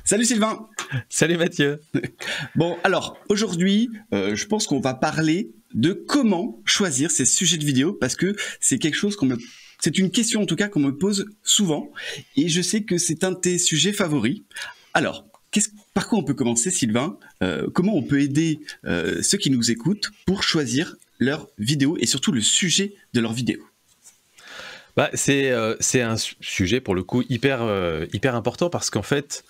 Salut Sylvain. Salut Mathieu. Bon, alors aujourd'hui, je pense qu'on va parler de comment choisir ces sujets de vidéo parce que c'est quelque chose c'est une question en tout cas qu'on me pose souvent et je sais que c'est un de tes sujets favoris. Alors, par quoi on peut commencer, Sylvain? Comment on peut aider ceux qui nous écoutent pour choisir leur vidéo et surtout le sujet de leur vidéo? C'est un sujet pour le coup hyper important parce qu'en fait,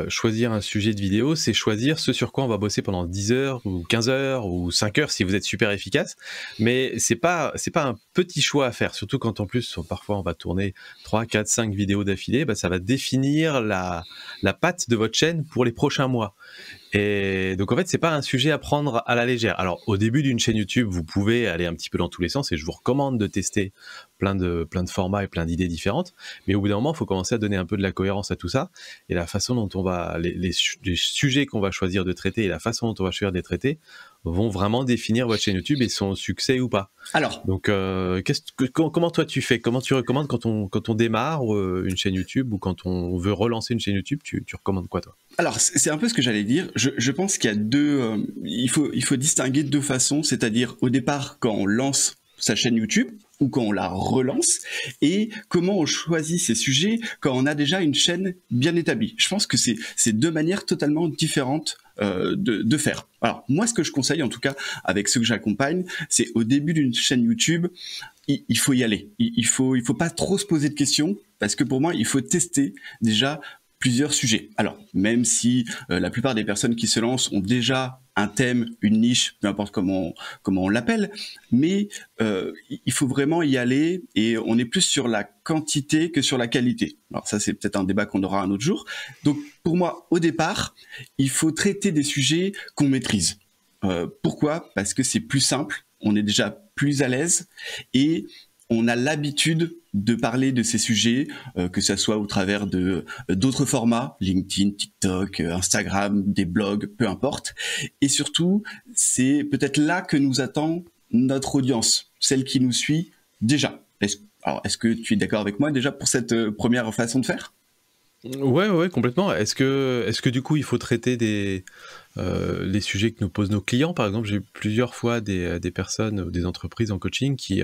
choisir un sujet de vidéo, c'est choisir ce sur quoi on va bosser pendant 10 heures ou 15 heures ou 5 heures si vous êtes super efficace. Mais c'est pas un petit choix à faire, surtout quand en plus parfois on va tourner 3, 4, 5 vidéos d'affilée, ça va définir la patte de votre chaîne pour les prochains mois. Et donc en fait, c'est pas un sujet à prendre à la légère. Alors au début d'une chaîne YouTube, vous pouvez aller un petit peu dans tous les sens et je vous recommande de tester plein de formats et plein d'idées différentes. Mais au bout d'un moment, il faut commencer à donner un peu de la cohérence à tout ça. Et la façon dont on va, les sujets qu'on va choisir de traiter et la façon dont on va choisir de les traiter vont vraiment définir votre chaîne YouTube et son succès ou pas. Alors, donc comment toi tu fais? Comment tu recommandes quand on démarre une chaîne YouTube ou quand on veut relancer une chaîne YouTube, tu recommandes quoi toi? Alors, c'est un peu ce que j'allais dire. Je pense qu'il y a il faut distinguer deux façons, c'est-à-dire au départ quand on lance sa chaîne YouTube ou quand on la relance, et comment on choisit ses sujets quand on a déjà une chaîne bien établie. Je pense que c'est deux manières totalement différentes de faire. Alors moi, ce que je conseille, en tout cas avec ceux que j'accompagne, c'est au début d'une chaîne YouTube, il faut y aller. Il faut pas trop se poser de questions, parce que pour moi, il faut tester déjà plusieurs sujets. Alors, même si la plupart des personnes qui se lancent ont déjà un thème, une niche, peu importe comment on l'appelle, mais il faut vraiment y aller et on est plus sur la quantité que sur la qualité. Alors ça, c'est peut-être un débat qu'on aura un autre jour. Donc, pour moi, au départ, il faut traiter des sujets qu'on maîtrise. Pourquoi? Parce que c'est plus simple, on est déjà plus à l'aise et on a l'habitude de parler de ces sujets, que ça soit au travers de d'autres formats, LinkedIn, TikTok, Instagram, des blogs, peu importe. Et surtout, c'est peut-être là que nous attend notre audience, celle qui nous suit déjà. Est-ce que tu es d'accord avec moi déjà pour cette première façon de faire? Ouais, complètement. Est-ce que du coup il faut traiter les sujets que nous posent nos clients? Par exemple, j'ai eu plusieurs fois des personnes ou des entreprises en coaching qui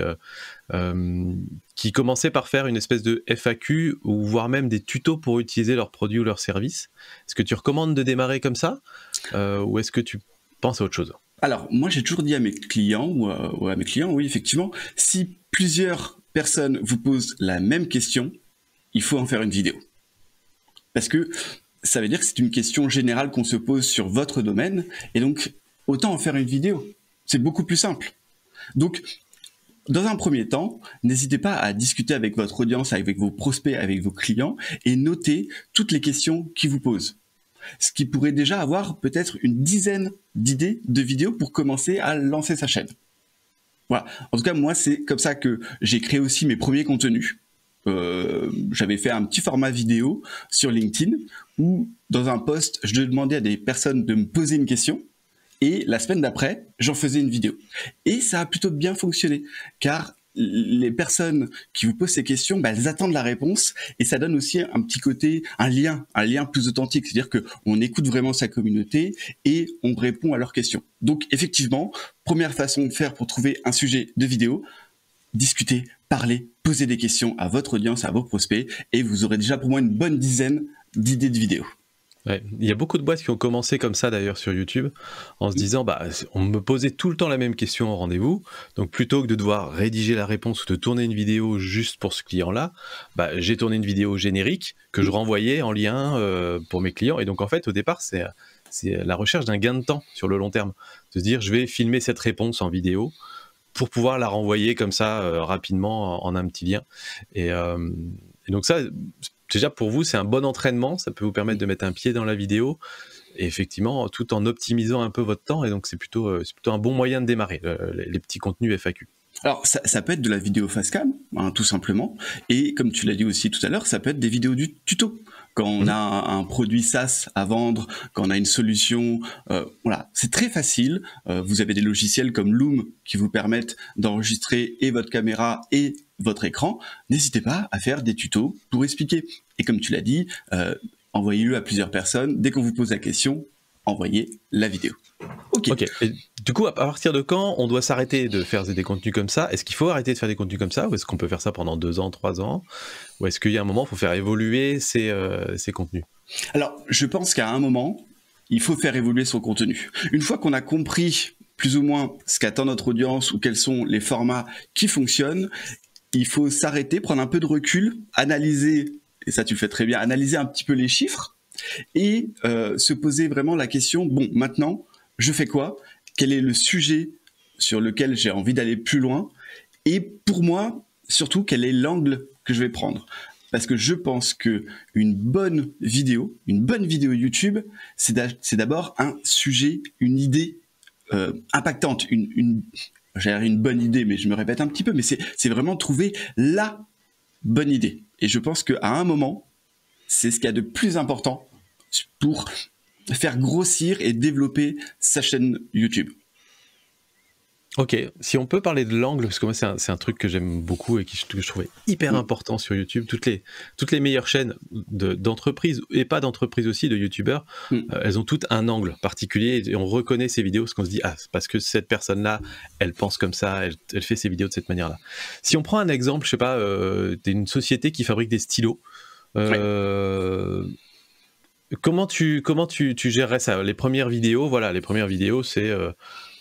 commençaient par faire une espèce de FAQ ou voire même des tutos pour utiliser leurs produits ou leurs services. Est-ce que tu recommandes de démarrer comme ça ou est-ce que tu penses à autre chose? Alors, moi, j'ai toujours dit à mes clients, ou à mes clients, oui, effectivement, si plusieurs personnes vous posent la même question, il faut en faire une vidéo. Parce que ça veut dire que c'est une question générale qu'on se pose sur votre domaine, et donc autant en faire une vidéo. C'est beaucoup plus simple. Donc, dans un premier temps, n'hésitez pas à discuter avec votre audience, avec vos prospects, avec vos clients, et noter toutes les questions qu'ils vous posent. Ce qui pourrait déjà avoir peut-être une dizaine d'idées de vidéos pour commencer à lancer sa chaîne. Voilà. En tout cas, moi, c'est comme ça que j'ai créé aussi mes premiers contenus. J'avais fait un petit format vidéo sur LinkedIn où, dans un post, je demandais à des personnes de me poser une question et la semaine d'après, j'en faisais une vidéo. Et ça a plutôt bien fonctionné car les personnes qui vous posent ces questions, elles attendent la réponse et ça donne aussi un petit côté, un lien plus authentique. C'est-à-dire que on écoute vraiment sa communauté et on répond à leurs questions. Donc effectivement, première façon de faire pour trouver un sujet de vidéo, discuter, parler, poser des questions à votre audience, à vos prospects et vous aurez déjà pour moi une bonne dizaine d'idées de vidéos. Ouais. Il y a beaucoup de boîtes qui ont commencé comme ça d'ailleurs sur YouTube, en se disant on me posait tout le temps la même question au rendez-vous, donc plutôt que de devoir rédiger la réponse ou de tourner une vidéo juste pour ce client-là, j'ai tourné une vidéo générique que je renvoyais en lien pour mes clients. Et donc en fait au départ c'est la recherche d'un gain de temps sur le long terme, de se dire je vais filmer cette réponse en vidéo pour pouvoir la renvoyer comme ça rapidement en un petit lien. Et donc ça, déjà pour vous, c'est un bon entraînement, ça peut vous permettre de mettre un pied dans la vidéo, et effectivement, tout en optimisant un peu votre temps, et donc c'est plutôt un bon moyen de démarrer, les petits contenus FAQ. Alors, ça peut être de la vidéo facecam, tout simplement, et comme tu l'as dit aussi tout à l'heure, ça peut être des vidéos du tuto. Quand on a un produit SaaS à vendre, quand on a une solution, voilà, c'est très facile. Vous avez des logiciels comme Loom qui vous permettent d'enregistrer et votre caméra et votre écran. N'hésitez pas à faire des tutos pour expliquer. Et comme tu l'as dit, envoyez-le à plusieurs personnes. Dès qu'on vous pose la question, envoyez la vidéo. Ok. Et du coup, à partir de quand on doit s'arrêter de faire des contenus comme ça? Est-ce qu'il faut arrêter de faire des contenus comme ça? Ou est-ce qu'on peut faire ça pendant 2 ans, 3 ans? Ou est-ce qu'il y a un moment, il faut faire évoluer ces contenus? Alors, je pense qu'à un moment, il faut faire évoluer son contenu. Une fois qu'on a compris plus ou moins ce qu'attend notre audience ou quels sont les formats qui fonctionnent, il faut s'arrêter, prendre un peu de recul, analyser, et ça tu le fais très bien, analyser un petit peu les chiffres et se poser vraiment la question, bon, maintenant, je fais quoi? Quel est le sujet sur lequel j'ai envie d'aller plus loin? Et pour moi, surtout, quel est l'angle que je vais prendre? Parce que je pense que une bonne vidéo YouTube, c'est d'abord un sujet, une idée impactante, j'allais dire une bonne idée, mais je me répète un petit peu, mais c'est vraiment trouver la bonne idée. Et je pense qu'à un moment, c'est ce qu'il y a de plus important pour faire grossir et développer sa chaîne YouTube. Ok, si on peut parler de l'angle, parce que moi c'est un truc que j'aime beaucoup et que je trouvais hyper important sur YouTube. Toutes les meilleures chaînes d'entreprises, et pas d'entreprises aussi, de YouTubeurs, elles ont toutes un angle particulier et on reconnaît ces vidéos parce qu'on se dit, ah, c'est parce que cette personne-là, elle pense comme ça, elle fait ses vidéos de cette manière-là. Si on prend un exemple, je sais pas, d'une société qui fabrique des stylos, comment tu gérerais ça? Les premières vidéos, c'est...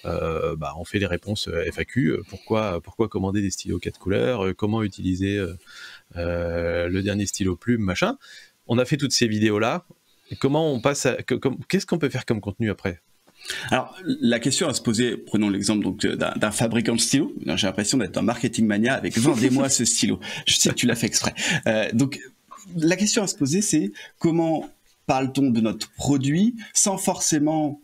on fait les réponses FAQ, pourquoi commander des stylos 4 couleurs, comment utiliser le dernier stylo plume, machin. On a fait toutes ces vidéos-là. Comment on passe qu'est-ce qu'on peut faire comme contenu après? Alors, la question à se poser, prenons l'exemple donc d'un fabricant de stylos. J'ai l'impression d'être un marketing mania avec vendez-moi ce stylo. Je sais que tu l'as fait exprès. Donc, la question à se poser, c'est comment parle-t-on de notre produit sans forcément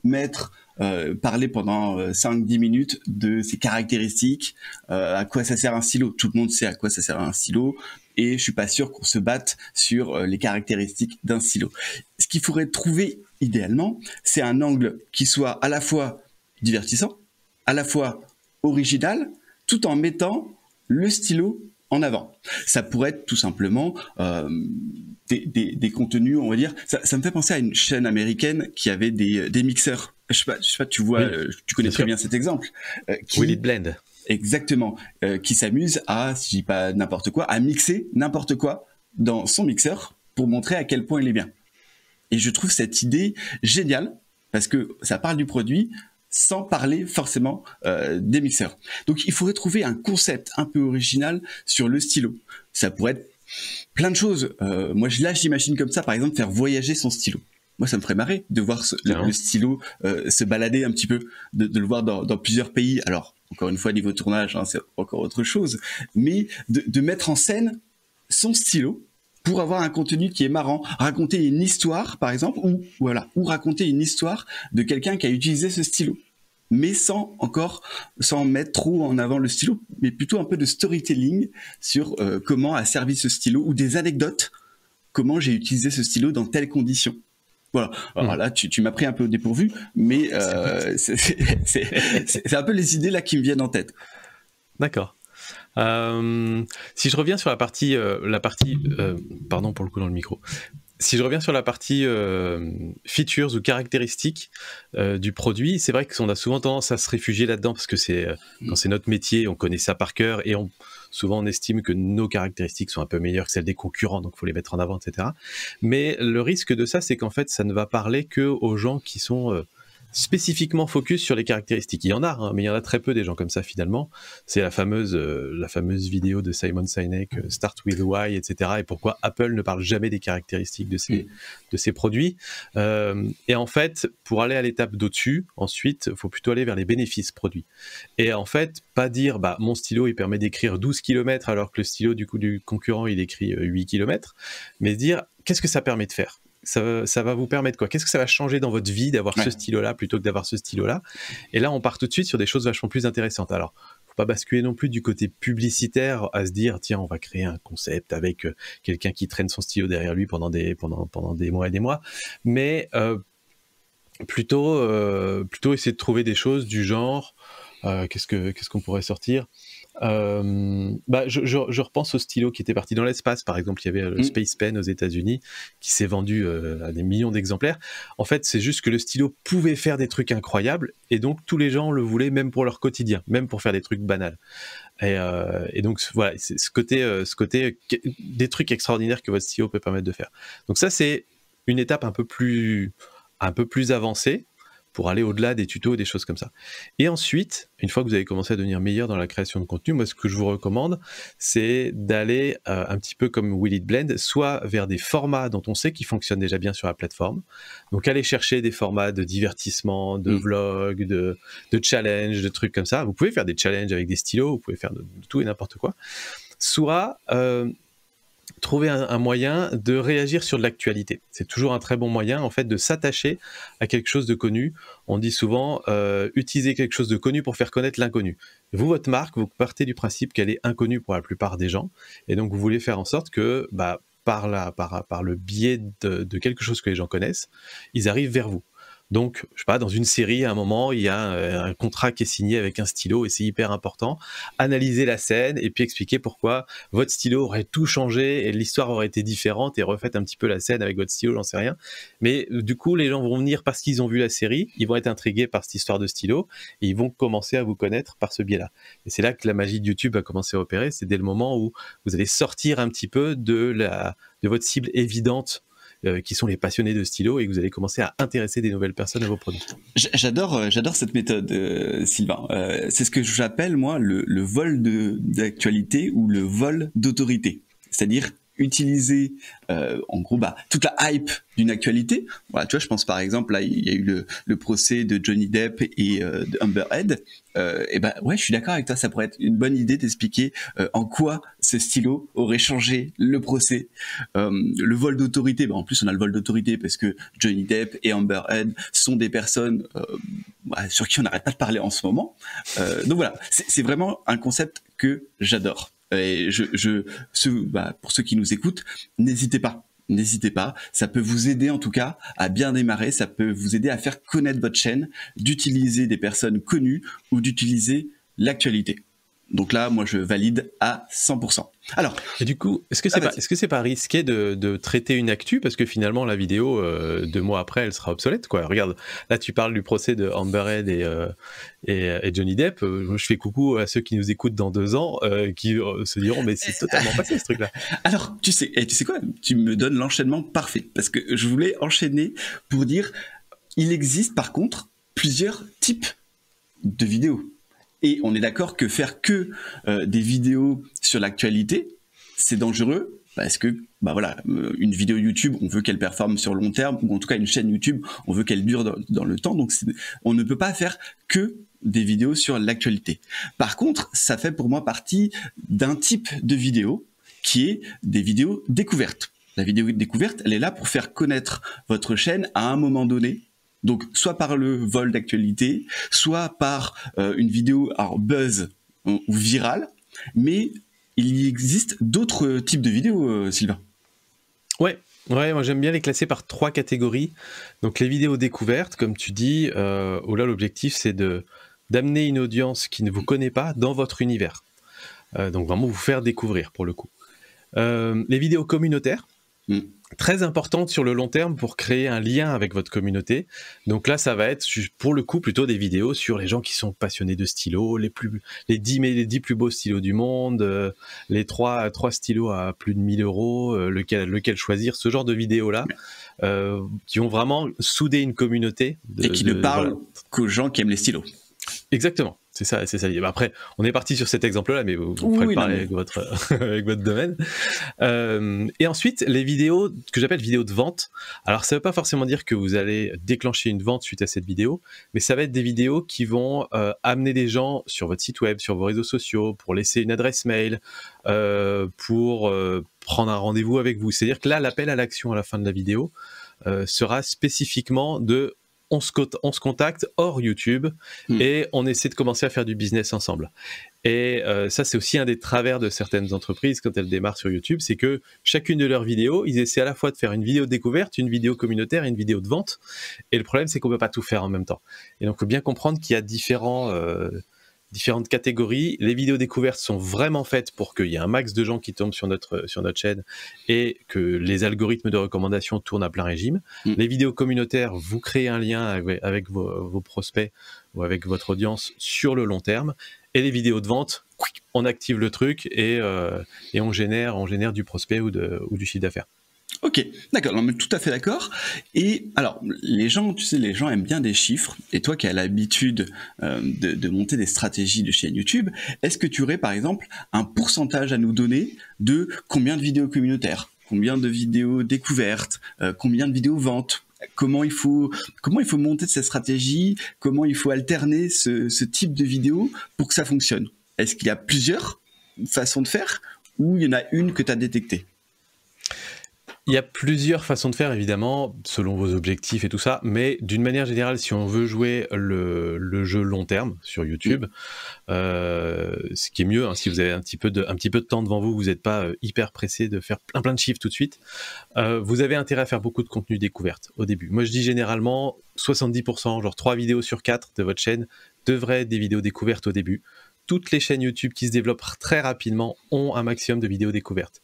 parler pendant 5-10 minutes de ses caractéristiques, à quoi ça sert un stylo. Tout le monde sait à quoi ça sert un stylo et je suis pas sûr qu'on se batte sur les caractéristiques d'un stylo. Ce qu'il faudrait trouver idéalement, c'est un angle qui soit à la fois divertissant, à la fois original, tout en mettant le stylo en avant. Ça pourrait être tout simplement des contenus, on va dire. Ça me fait penser à une chaîne américaine qui avait des mixeurs. Je sais pas, tu vois, oui, tu connais très bien cet exemple. Will It Blend. Exactement. Qui s'amuse à, si je dis pas n'importe quoi, à mixer n'importe quoi dans son mixeur pour montrer à quel point il est bien. Et je trouve cette idée géniale parce que ça parle du produit sans parler forcément des mixeurs. Donc il faudrait trouver un concept un peu original sur le stylo. Ça pourrait être plein de choses. Moi j'imagine comme ça, par exemple, faire voyager son stylo. Moi, ça me ferait marrer de voir le stylo se balader un petit peu, de le voir dans plusieurs pays. Alors, encore une fois, niveau tournage, hein, c'est encore autre chose. Mais de mettre en scène son stylo pour avoir un contenu qui est marrant, raconter une histoire, par exemple, ou raconter une histoire de quelqu'un qui a utilisé ce stylo, mais sans mettre trop en avant le stylo, mais plutôt un peu de storytelling sur comment a servi ce stylo, ou des anecdotes, comment j'ai utilisé ce stylo dans telles conditions. Voilà. Alors là, tu m'as pris un peu au dépourvu, mais c'est un peu les idées là qui me viennent en tête. D'accord. Si je reviens sur la partie, pardon pour le coup dans le micro. Si je reviens sur la partie features ou caractéristiques du produit, c'est vrai qu'on a souvent tendance à se réfugier là-dedans parce que quand c'est notre métier, on connaît ça par cœur et souvent on estime que nos caractéristiques sont un peu meilleures que celles des concurrents, donc il faut les mettre en avant, etc. Mais le risque de ça, c'est qu'en fait, ça ne va parler que aux gens qui sont spécifiquement focus sur les caractéristiques. Il y en a, hein, mais il y en a très peu des gens comme ça finalement. C'est la fameuse vidéo de Simon Sinek, Start with Why, etc. Et pourquoi Apple ne parle jamais des caractéristiques de ses produits. Et en fait, pour aller à l'étape d'au-dessus, ensuite, il faut plutôt aller vers les bénéfices produits. Et en fait, pas dire, mon stylo, il permet d'écrire 12 km alors que le stylo du concurrent, il écrit 8 km, mais se dire, qu'est-ce que ça permet de faire ? Ça va vous permettre quoi? Qu'est-ce que ça va changer dans votre vie d'avoir ce stylo-là plutôt que d'avoir ce stylo-là? Et là, on part tout de suite sur des choses vachement plus intéressantes. Alors, faut pas basculer non plus du côté publicitaire à se dire, tiens, on va créer un concept avec quelqu'un qui traîne son stylo derrière lui pendant des mois et des mois. Mais plutôt essayer de trouver des choses du genre, qu'est-ce qu'on pourrait sortir? Je repense au stylo qui était parti dans l'espace, par exemple. Il y avait le Space Pen aux États-Unis qui s'est vendu à des millions d'exemplaires. En fait, c'est juste que le stylo pouvait faire des trucs incroyables et donc tous les gens le voulaient, même pour leur quotidien, même pour faire des trucs banals. Et donc voilà, c'est ce côté des trucs extraordinaires que votre stylo peut permettre de faire. Donc ça, c'est une étape un peu plus avancée pour aller au-delà des tutos et des choses comme ça. Et ensuite, une fois que vous avez commencé à devenir meilleur dans la création de contenu, moi ce que je vous recommande, c'est d'aller un petit peu comme Will It Blend, soit vers des formats dont on sait qu'ils fonctionnent déjà bien sur la plateforme. Donc aller chercher des formats de divertissement, de vlog, de challenge, de trucs comme ça. Vous pouvez faire des challenges avec des stylos, vous pouvez faire de tout et n'importe quoi. Soit trouver un moyen de réagir sur de l'actualité. C'est toujours un très bon moyen, en fait, de s'attacher à quelque chose de connu. On dit souvent, utiliser quelque chose de connu pour faire connaître l'inconnu. Vous, votre marque, vous partez du principe qu'elle est inconnue pour la plupart des gens, et donc vous voulez faire en sorte que, par le biais de quelque chose que les gens connaissent, ils arrivent vers vous. Donc, je sais pas, dans une série, à un moment, il y a un contrat qui est signé avec un stylo et c'est hyper important. Analyser la scène et puis expliquer pourquoi votre stylo aurait tout changé et l'histoire aurait été différente et refaites un petit peu la scène avec votre stylo, j'en sais rien. Mais du coup, les gens vont venir parce qu'ils ont vu la série, ils vont être intrigués par cette histoire de stylo et ils vont commencer à vous connaître par ce biais-là. Et c'est là que la magie de YouTube va commencer à opérer, c'est dès le moment où vous allez sortir un petit peu de votre cible évidente qui sont les passionnés de stylo et que vous allez commencer à intéresser des nouvelles personnes à vos produits. J'adore cette méthode, Sylvain. C'est ce que j'appelle, moi, le vol d'actualité ou le vol d'autorité. C'est-à-dire utiliser, en gros, toute la hype d'une actualité. Voilà, tu vois, je pense par exemple, là, il y a eu le procès de Johnny Depp et de Amber Heard. Et ouais, je suis d'accord avec toi, ça pourrait être une bonne idée d'expliquer en quoi ce stylo aurait changé le procès. Le vol d'autorité, en plus on a le vol d'autorité parce que Johnny Depp et Amber Heard sont des personnes sur qui on n'arrête pas de parler en ce moment. Donc voilà, c'est vraiment un concept que j'adore. Et pour ceux qui nous écoutent, n'hésitez pas, ça peut vous aider en tout cas à bien démarrer, ça peut vous aider à faire connaître votre chaîne, d'utiliser des personnes connues ou d'utiliser l'actualité. Donc là, moi, je valide à 100%. Alors, et du coup, est-ce que c'est pas risqué de traiter une actu parce que finalement la vidéo 2 mois après, elle sera obsolète, quoi. Regarde, là, tu parles du procès de Amber Heard et Johnny Depp. Je fais coucou à ceux qui nous écoutent dans 2 ans, qui se diront mais c'est totalement passé ce truc-là. Alors, tu sais quoi? Tu me donnes l'enchaînement parfait parce que je voulais enchaîner pour dire, il existe par contre plusieurs types de vidéos. Et on est d'accord que faire que des vidéos sur l'actualité, c'est dangereux parce que une vidéo YouTube, on veut qu'elle performe sur le long terme, ou en tout cas une chaîne YouTube, on veut qu'elle dure dans le temps. Donc on ne peut pas faire que des vidéos sur l'actualité. Par contre, ça fait pour moi partie d'un type de vidéo qui est des vidéos découvertes. La vidéo découverte, elle est là pour faire connaître votre chaîne à un moment donné. Donc, soit par le vol d'actualité, soit par une vidéo buzz ou virale, mais il existe d'autres types de vidéos, Sylvain. Ouais, moi j'aime bien les classer par 3 catégories. Donc les vidéos découvertes, comme tu dis, là l'objectif c'est d'amener une audience qui ne vous connaît pas dans votre univers. Donc vraiment vous faire découvrir pour le coup. Les vidéos communautaires, très importante sur le long terme pour créer un lien avec votre communauté. Donc là, ça va être pour le coup plutôt des vidéos sur les gens qui sont passionnés de stylos, les 10 plus beaux stylos du monde, les 3 stylos à plus de 1000 €, lequel choisir, ce genre de vidéos-là, qui vont vraiment souder une communauté. Et qui ne parlent qu'aux gens qui aiment les stylos. Exactement. C'est ça. Après, on est parti sur cet exemple-là, mais vous ferez parler avec votre domaine. Et ensuite, les vidéos que j'appelle vidéos de vente. Alors, ça ne veut pas forcément dire que vous allez déclencher une vente suite à cette vidéo, mais ça va être des vidéos qui vont amener des gens sur votre site web, sur vos réseaux sociaux, pour laisser une adresse mail, pour prendre un rendez-vous avec vous. C'est-à-dire que là, l'appel à l'action à la fin de la vidéo sera spécifiquement de on se contacte hors YouTube et on essaie de commencer à faire du business ensemble. Et ça, c'est aussi un des travers de certaines entreprises quand elles démarrent sur YouTube, c'est que chacune de leurs vidéos, ils essaient à la fois de faire une vidéo de découverte, une vidéo communautaire et une vidéo de vente. Et le problème, c'est qu'on ne peut pas tout faire en même temps. Et donc, il faut bien comprendre qu'il y a différents différentes catégories. Les vidéos découvertes sont vraiment faites pour qu'il y ait un max de gens qui tombent sur notre chaîne et que les algorithmes de recommandation tournent à plein régime. Les vidéos communautaires, vous créez un lien avec vos prospects ou avec votre audience sur le long terme. Et les vidéos de vente, on active le truc et on génère du prospect ou du chiffre d'affaires. Ok, d'accord, non, mais tout à fait d'accord. Et alors, les gens, tu sais, les gens aiment bien des chiffres. Et toi qui as l'habitude de monter des stratégies de chaîne YouTube, est-ce que tu aurais par exemple un pourcentage à nous donner de combien de vidéos communautaires, combien de vidéos découvertes, combien de vidéos ventes? Comment il faut monter cette stratégie? Comment il faut alterner ce type de vidéo pour que ça fonctionne? Est-ce qu'il y a plusieurs façons de faire ou il y en a une que tu as détectée? Il y a plusieurs façons de faire, évidemment, selon vos objectifs et tout ça, mais d'une manière générale, si on veut jouer le jeu long terme sur YouTube, ce qui est mieux, hein, si vous avez un petit peu de temps devant vous, vous n'êtes pas hyper pressé de faire plein de chiffres tout de suite, vous avez intérêt à faire beaucoup de contenu découverte au début. Moi, je dis généralement 70%, genre 3 vidéos sur 4 de votre chaîne devraient être des vidéos découvertes au début. Toutes les chaînes YouTube qui se développent très rapidement ont un maximum de vidéos découvertes.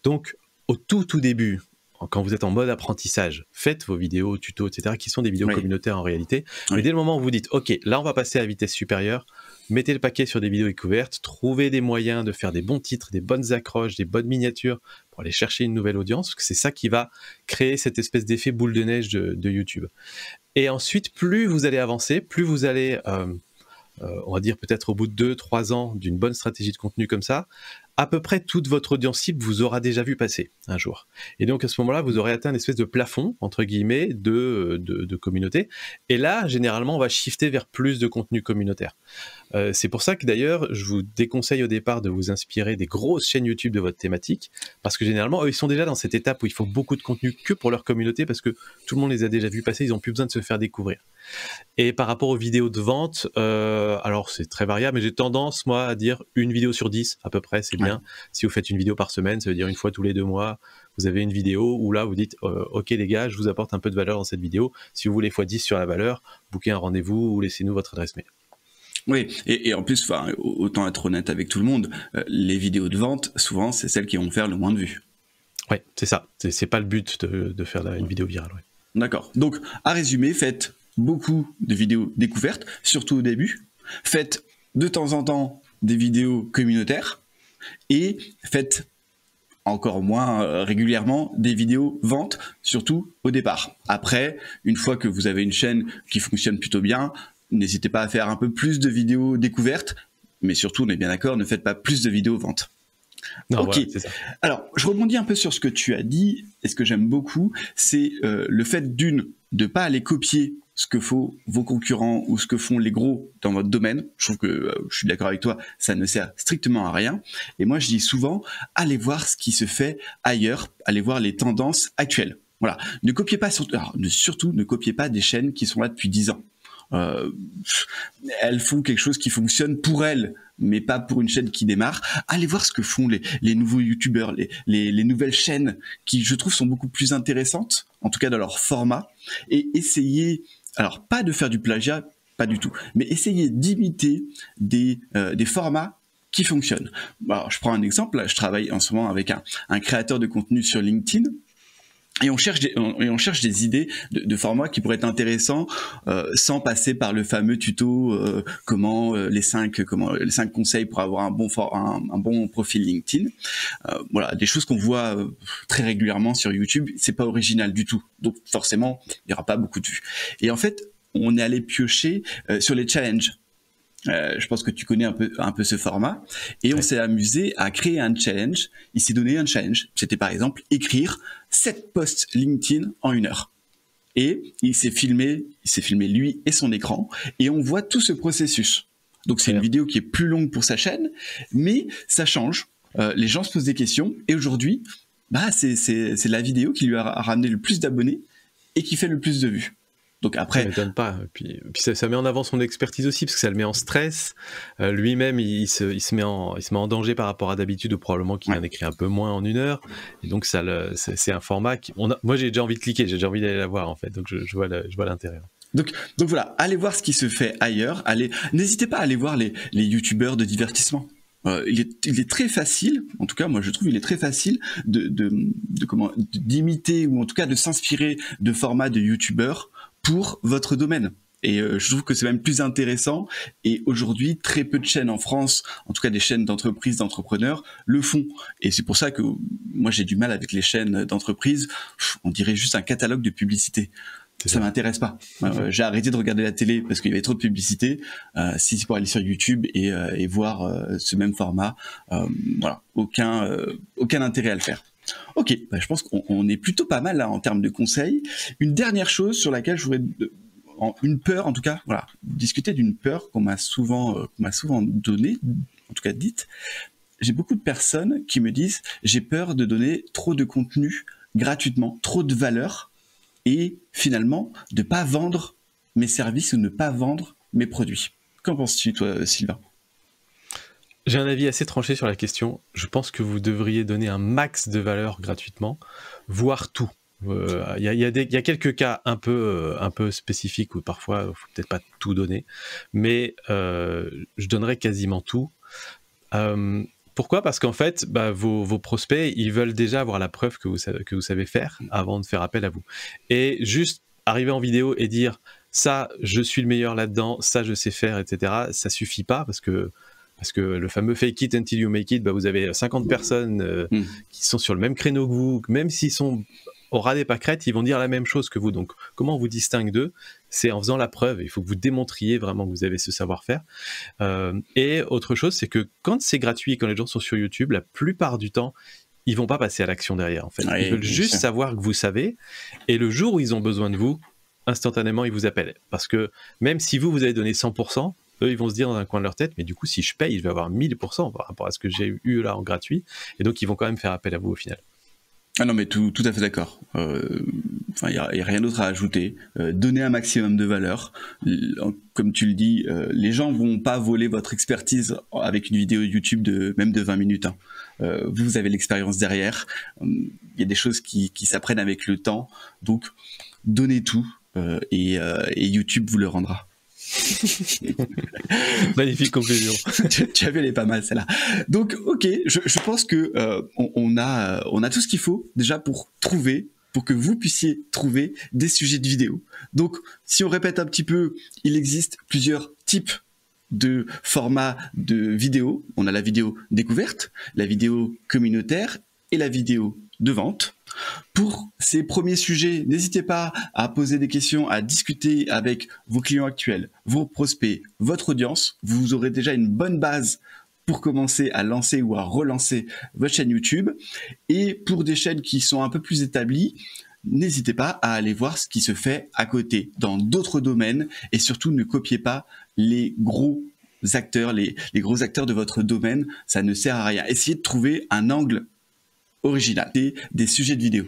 Donc, au tout début, quand vous êtes en mode apprentissage, faites vos vidéos, tutos, etc., qui sont des vidéos communautaires en réalité. Mais dès le moment où vous dites, OK, là on va passer à vitesse supérieure, mettez le paquet sur des vidéos découvertes, trouvez des moyens de faire des bons titres, des bonnes accroches, des bonnes miniatures pour aller chercher une nouvelle audience, parce que c'est ça qui va créer cette espèce d'effet boule de neige de YouTube. Et ensuite, plus vous allez avancer, plus vous allez, on va dire peut-être au bout de 2-3 ans d'une bonne stratégie de contenu comme ça, à peu près toute votre audience cible vous aura déjà vu passer un jour. Et donc à ce moment-là, vous aurez atteint une espèce de plafond, entre guillemets, de communauté. Et là, généralement, on va shifter vers plus de contenu communautaire. C'est pour ça que d'ailleurs, je vous déconseille au départ de vous inspirer des grosses chaînes YouTube de votre thématique, parce que généralement, eux, ils sont déjà dans cette étape où il faut beaucoup de contenu que pour leur communauté, parce que tout le monde les a déjà vus passer, ils n'ont plus besoin de se faire découvrir. Et par rapport aux vidéos de vente, alors c'est très variable, mais j'ai tendance, moi, à dire une vidéo sur 10, à peu près, c'est bien. Si vous faites une vidéo par semaine, ça veut dire une fois tous les 2 mois, vous avez une vidéo où là, vous dites OK les gars, je vous apporte un peu de valeur dans cette vidéo. Si vous voulez x10 sur la valeur, booker un rendez-vous ou laissez-nous votre adresse mail. Oui, et en plus, autant être honnête avec tout le monde, les vidéos de vente, souvent, c'est celles qui vont faire le moins de vues. Oui, c'est ça. C'est pas le but de faire une vidéo virale. Ouais. D'accord. Donc, à résumer, faites beaucoup de vidéos découvertes, surtout au début. Faites de temps en temps des vidéos communautaires et faites encore moins régulièrement des vidéos ventes, surtout au départ. Après, une fois que vous avez une chaîne qui fonctionne plutôt bien, n'hésitez pas à faire un peu plus de vidéos découvertes, mais surtout, on est bien d'accord, ne faites pas plus de vidéos ventes. Non, ok, voilà, c'est ça. Alors je rebondis un peu sur ce que tu as dit, et ce que j'aime beaucoup, c'est le fait de ne pas aller copier ce que font vos concurrents ou ce que font les gros dans votre domaine. Je trouve que, je suis d'accord avec toi, ça ne sert strictement à rien. Et moi je dis souvent, allez voir ce qui se fait ailleurs, allez voir les tendances actuelles. Voilà, ne copiez pas, surtout ne copiez pas des chaînes qui sont là depuis 10 ans. Elles font quelque chose qui fonctionne pour elles, mais pas pour une chaîne qui démarre. Allez voir ce que font les nouveaux youtubeurs, les nouvelles chaînes qui, je trouve, sont beaucoup plus intéressantes, en tout cas dans leur format, et essayez, alors pas de faire du plagiat, pas du tout, mais essayez d'imiter des formats qui fonctionnent. Alors, je prends un exemple, là, je travaille en ce moment avec un créateur de contenu sur LinkedIn, et on cherche des idées de formats qui pourraient être intéressants sans passer par le fameux tuto les 5 conseils pour avoir un bon profil LinkedIn. Voilà, des choses qu'on voit très régulièrement sur YouTube, c'est pas original du tout. Donc forcément, il y aura pas beaucoup de vues. Et en fait, on est allé piocher sur les challenges. Je pense que tu connais un peu ce format. Et on s'est amusé à créer un challenge. Il s'est donné un challenge. C'était par exemple écrire 7 posts LinkedIn en 1 heure. Et il s'est filmé lui et son écran. Et on voit tout ce processus. Donc c'est une vidéo qui est plus longue pour sa chaîne, mais ça change. Les gens se posent des questions. Et aujourd'hui, c'est la vidéo qui lui a ramené le plus d'abonnés et qui fait le plus de vues. Donc après, ça m'étonne pas. Puis ça met en avant son expertise aussi, parce que ça le met en stress. Lui-même, il se met en danger par rapport à d'habitude, ou probablement qu'il en écrit un peu moins en 1 heure. Et donc c'est un format moi j'ai déjà envie de cliquer, j'ai déjà envie d'aller la voir en fait. Donc je vois l'intérêt. Donc voilà, allez voir ce qui se fait ailleurs. N'hésitez pas à aller voir les youtubeurs de divertissement. Il est très facile, en tout cas moi je trouve il est très facile d'imiter ou en tout cas de s'inspirer de formats de youtubeurs pour votre domaine. Et je trouve que c'est même plus intéressant. Et aujourd'hui, très peu de chaînes en France, en tout cas des chaînes d'entreprises, d'entrepreneurs, le font. Et c'est pour ça que moi j'ai du mal avec les chaînes d'entreprises. On dirait juste un catalogue de publicité. Ça m'intéresse pas. J'ai arrêté de regarder la télé parce qu'il y avait trop de publicité. Si c'est pour aller sur YouTube et voir ce même format, voilà, aucun intérêt à le faire. Ok, je pense qu'on est plutôt pas mal là en termes de conseils. Une dernière chose sur laquelle je voudrais, une peur en tout cas, voilà, discuter d'une peur qu'on m'a souvent donnée, en tout cas dite. J'ai beaucoup de personnes qui me disent j'ai peur de donner trop de contenu gratuitement, trop de valeur. Et finalement, de ne pas vendre mes services ou ne pas vendre mes produits. Qu'en penses-tu, toi, Sylvain ? J'ai un avis assez tranché sur la question. Je pense que vous devriez donner un max de valeur gratuitement, voire tout. Il y a quelques cas un peu spécifiques où parfois, il ne faut peut-être pas tout donner, mais je donnerais quasiment tout. Pourquoi ? Parce qu'en fait, vos prospects, ils veulent déjà avoir la preuve que vous savez faire avant de faire appel à vous. Et juste arriver en vidéo et dire « ça, je suis le meilleur là-dedans, ça, je sais faire, etc. » Ça suffit pas parce que le fameux « fake it until you make it », vous avez 50 personnes qui sont sur le même créneau que vous, même s'ils sont au ras des pâquerettes, ils vont dire la même chose que vous. Donc, comment on vous distingue d'eux ? C'est en faisant la preuve. Il faut que vous démontriez vraiment que vous avez ce savoir-faire. Et autre chose, c'est que quand c'est gratuit, quand les gens sont sur YouTube, la plupart du temps, ils vont pas passer à l'action derrière. En fait, ils veulent juste savoir que vous savez. Et le jour où ils ont besoin de vous, instantanément, ils vous appellent. Parce que même si vous avez donné 100%, eux, ils vont se dire dans un coin de leur tête, mais du coup, si je paye, je vais avoir 1000% par rapport à ce que j'ai eu là en gratuit. Et donc, ils vont quand même faire appel à vous au final. Ah non, mais tout à fait d'accord. Enfin, il y a rien d'autre à ajouter. Donner un maximum de valeur. Comme tu le dis, les gens vont pas voler votre expertise avec une vidéo YouTube même de 20 minutes. Hein. Vous avez l'expérience derrière. Il y a des choses qui s'apprennent avec le temps. Donc, donnez tout et YouTube vous le rendra. Magnifique conclusion. Tu as vu, elle est pas mal celle-là. Donc, ok, je pense que on a tout ce qu'il faut déjà pour que vous puissiez trouver des sujets de vidéo. Donc, si on répète un petit peu, il existe plusieurs types de formats de vidéo. On a la vidéo découverte, la vidéo communautaire et la vidéo de vente. Pour ces premiers sujets, n'hésitez pas à poser des questions, à discuter avec vos clients actuels, vos prospects, votre audience. Vous aurez déjà une bonne base pour commencer à lancer ou à relancer votre chaîne YouTube. Et pour des chaînes qui sont un peu plus établies, n'hésitez pas à aller voir ce qui se fait à côté, dans d'autres domaines. Et surtout, ne copiez pas les gros acteurs, les gros acteurs de votre domaine. Ça ne sert à rien. Essayez de trouver un angle original des sujets de vidéo.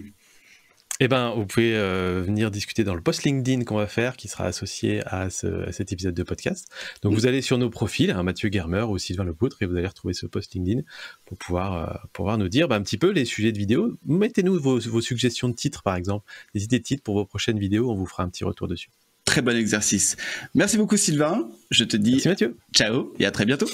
Eh ben, vous pouvez venir discuter dans le post LinkedIn qu'on va faire, qui sera associé à cet épisode de podcast. Donc, vous allez sur nos profils, Mathieu Germer ou Sylvain Lepoutre, et vous allez retrouver ce post LinkedIn pour pouvoir nous dire un petit peu les sujets de vidéo. Mettez-nous vos suggestions de titres, par exemple, des idées de titres pour vos prochaines vidéos. On vous fera un petit retour dessus. Très bon exercice. Merci beaucoup, Sylvain. Je te dis merci, Mathieu. Ciao et à très bientôt.